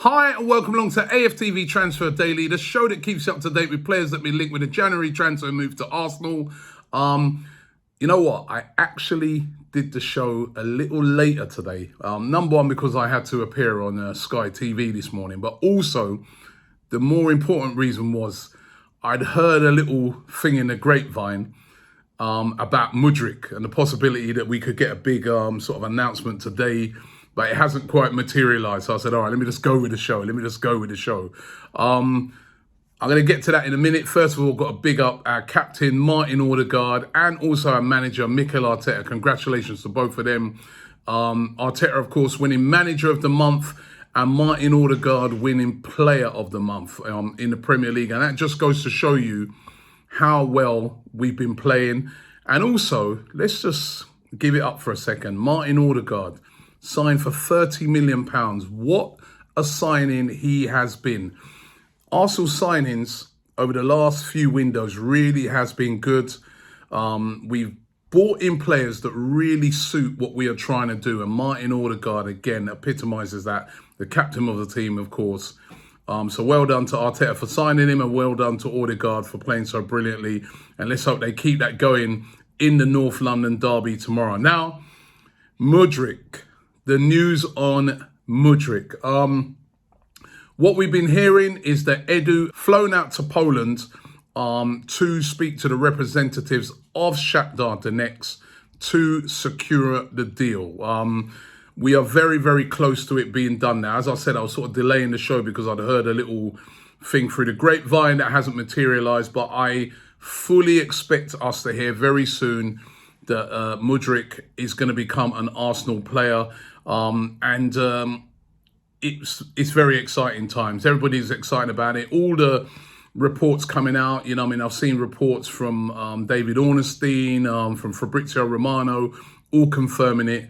Hi and welcome along to AFTV Transfer Daily, the show that keeps you up to date with players that have been linked with a January transfer move to Arsenal. You know what? I actually did the show a little later today. Number one, because I had to appear on Sky TV this morning, but also the more important reason was I'd heard a little thing in the grapevine about Mudryk and the possibility that we could get a big sort of announcement today, but it hasn't quite materialised. So I said, all right, let me just go with the show. I'm going to get to that in a minute. First of all, got to big up our captain, Martin Odegaard, and also our manager, Mikel Arteta. Congratulations to both of them. Arteta, of course, winning Manager of the Month, and Martin Odegaard winning Player of the Month in the Premier League. And that just goes to show you how well we've been playing. And also, let's just give it up for a second. Martin Odegaard signed for £30 million. What a signing he has been. Arsenal signings over the last few windows really has been good. We've brought in players that really suit what we are trying to do. And Martin Odegaard, again, epitomises that. The captain of the team, of course. So well done to Arteta for signing him, and well done to Odegaard for playing so brilliantly. And let's hope they keep that going in the North London derby tomorrow. Now, Mudryk. The news on Mudryk. What we've been hearing is that Edu flown out to Poland to speak to the representatives of Shakhtar Donetsk to secure the deal. We are very, very close to it being done now. As I said, I was sort of delaying the show because I'd heard a little thing through the grapevine that hasn't materialised, but I fully expect us to hear very soon that Mudryk is going to become an Arsenal player. It's very exciting times. Everybody's excited about it. All the reports coming out, I've seen reports from David Ornstein, from Fabrizio Romano, all confirming it.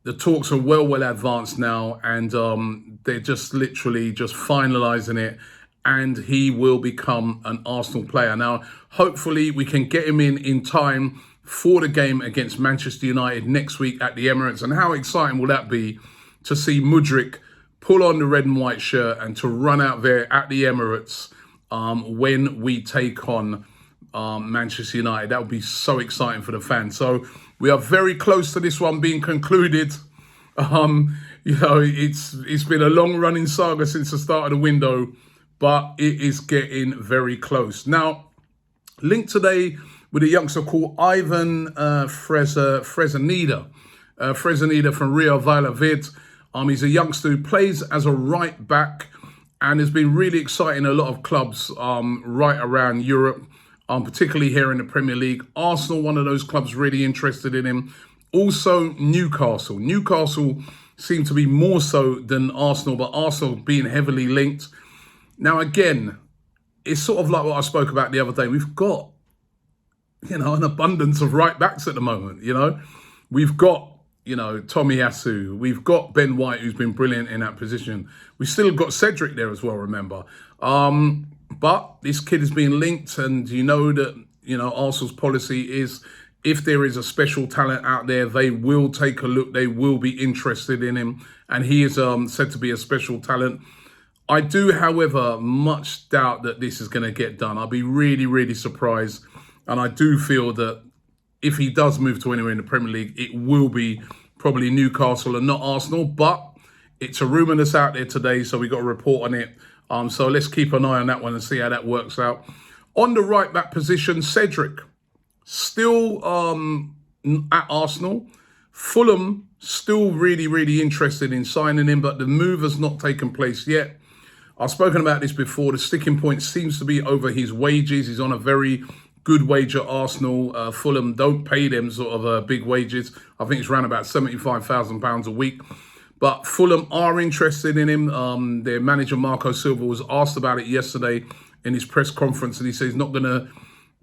The talks are well advanced now, and they're just literally just finalising it, and he will become an Arsenal player. Now, hopefully we can get him in time for the game against Manchester United next week at the Emirates. And how exciting will that be to see Mudryk pull on the red and white shirt and to run out there at the Emirates when we take on Manchester United. That would be so exciting for the fans. So we are very close to this one being concluded. It's been a long running saga since the start of the window, but it is getting very close. Now, linked today with a youngster called Ivan Fresneda. Fresneda from Real Valladolid. He's a youngster who plays as a right back and has been really exciting a lot of clubs right around Europe, particularly here in the Premier League. Arsenal, one of those clubs really interested in him. Also Newcastle. Newcastle seem to be more so than Arsenal, but Arsenal being heavily linked. Now, again, it's sort of like what I spoke about the other day. We've got an abundance of right backs at the moment. We've got, Tomiyasu. We've got Ben White, who's been brilliant in that position. We've still got Cedric there as well, remember. But this kid is being linked, and Arsenal's policy is if there is a special talent out there, they will take a look. They will be interested in him, and he is said to be a special talent. I do, however, much doubt that this is going to get done. I'll be really, really surprised. And I do feel that if he does move to anywhere in the Premier League, it will be probably Newcastle and not Arsenal. But it's a rumour that's out there today, so we got a report on it. So let's keep an eye on that one and see how that works out. On the right back position, Cedric, still at Arsenal. Fulham, still really, really interested in signing him, but the move has not taken place yet. I've spoken about this before. The sticking point seems to be over his wages. He's on a very good wage at Arsenal. Fulham don't pay them sort of big wages. I think it's around about £75,000 a week. But Fulham are interested in him. Their manager, Marco Silva, was asked about it yesterday in his press conference, and he says he's not going to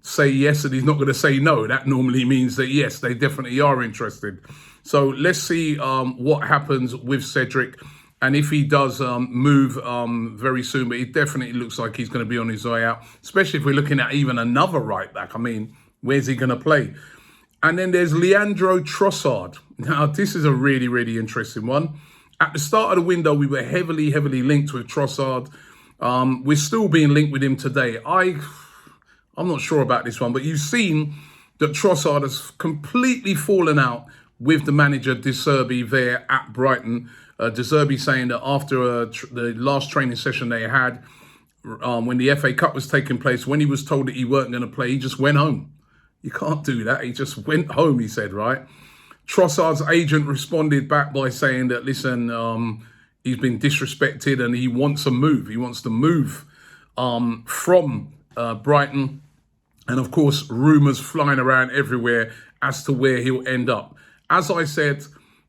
say yes and he's not going to say no. That normally means that, yes, they definitely are interested. So let's see what happens with Cedric. And if he does move very soon, but it definitely looks like he's going to be on his way out, especially if we're looking at even another right back. I mean, where's he going to play? And then there's Leandro Trossard. Now, this is a really, really interesting one. At the start of the window, we were heavily linked with Trossard. We're still being linked with him today. I'm not sure about this one, but you've seen that Trossard has completely fallen out with the manager De Zerbi there at Brighton. De Zerbi saying that after the last training session they had, when the FA Cup was taking place, when he was told that he weren't going to play, he just went home. You can't do that. He just went home, he said, right? Trossard's agent responded back by saying that, listen, he's been disrespected and he wants a move. He wants to move from Brighton. And of course, rumours flying around everywhere as to where he'll end up. As I said,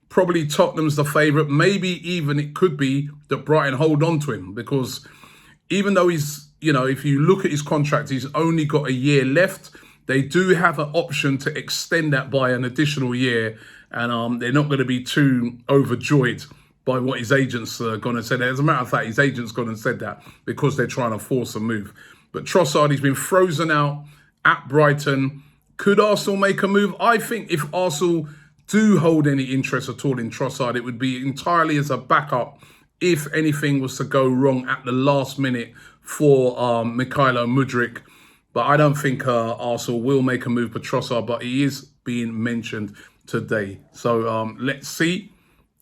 probably Tottenham's the favourite. Maybe even it could be that Brighton hold on to him, because even though he's, if you look at his contract, he's only got a year left. They do have an option to extend that by an additional year, and they're not going to be too overjoyed by what his agent's going to say. As a matter of fact, his agent's gone and said that because they're trying to force a move. But Trossard, he's been frozen out at Brighton. Could Arsenal make a move? I think if Arsenal do hold any interest at all in Trossard, it would be entirely as a backup if anything was to go wrong at the last minute for Mykhailo Mudryk. But I don't think Arsenal will make a move for Trossard, but he is being mentioned today. So let's see.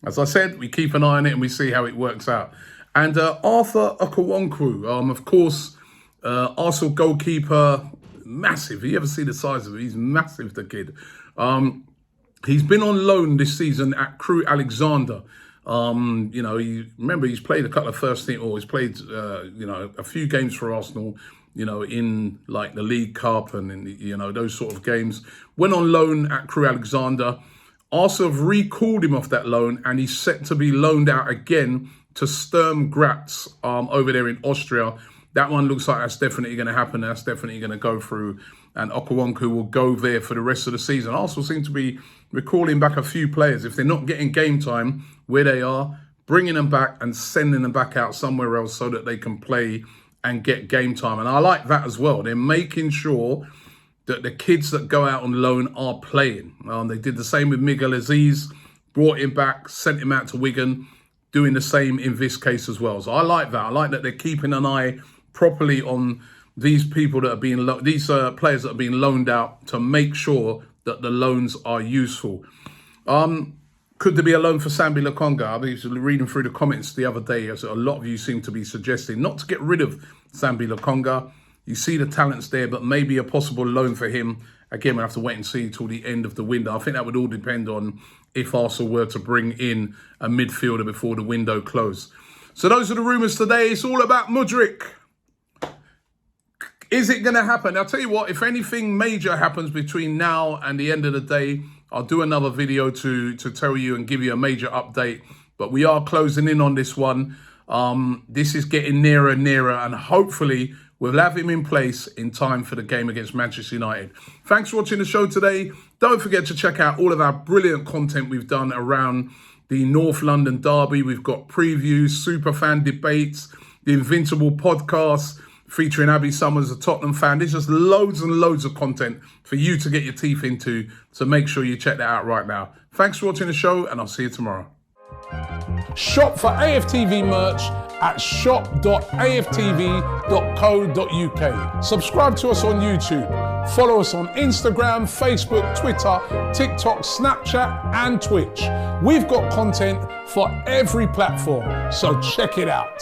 As I said, we keep an eye on it and we see how it works out. And Arthur Okonkwo, of course, Arsenal goalkeeper, massive. You ever see the size of him? He's massive, the kid. He's been on loan this season at Crewe Alexandra. He's played a couple of first team, or he's played, a few games for Arsenal, in like the League Cup and in, those sort of games. Went on loan at Crewe Alexandra. Arsenal have recalled him off that loan, and he's set to be loaned out again to Sturm Graz over there in Austria. That one looks like that's definitely going to happen. That's definitely going to go through, and Okonkwo will go there for the rest of the season. Arsenal seem to be recalling back a few players. If they're not getting game time where they are, bringing them back and sending them back out somewhere else so that they can play and get game time. And I like that as well. They're making sure that the kids that go out on loan are playing. They did the same with Miguel Aziz, brought him back, sent him out to Wigan, doing the same in this case as well. So I like that. I like that they're keeping an eye properly on these people that are being these players that are being loaned out, to make sure that the loans are useful. Could there be a loan for Sambi Lokonga? I was reading through the comments the other day, as a lot of you seem to be suggesting not to get rid of Sambi Lokonga. You see the talents there, but maybe a possible loan for him. Again, we'll have to wait and see till the end of the window. I think that would all depend on if Arsenal were to bring in a midfielder before the window closed. So those are the rumours today. It's all about Mudryk. Is it going to happen? I'll tell you what, if anything major happens between now and the end of the day, I'll do another video to tell you and give you a major update. But we are closing in on this one. This is getting nearer and nearer, and hopefully we'll have him in place in time for the game against Manchester United. Thanks for watching the show today. Don't forget to check out all of our brilliant content we've done around the North London derby. We've got previews, superfan debates, the Invincible podcast, featuring Abby Summers, a Tottenham fan. There's just loads and loads of content for you to get your teeth into, so make sure you check that out right now. Thanks for watching the show, and I'll see you tomorrow. Shop for AFTV merch at shop.aftv.co.uk. Subscribe to us on YouTube. Follow us on Instagram, Facebook, Twitter, TikTok, Snapchat, and Twitch. We've got content for every platform, so check it out.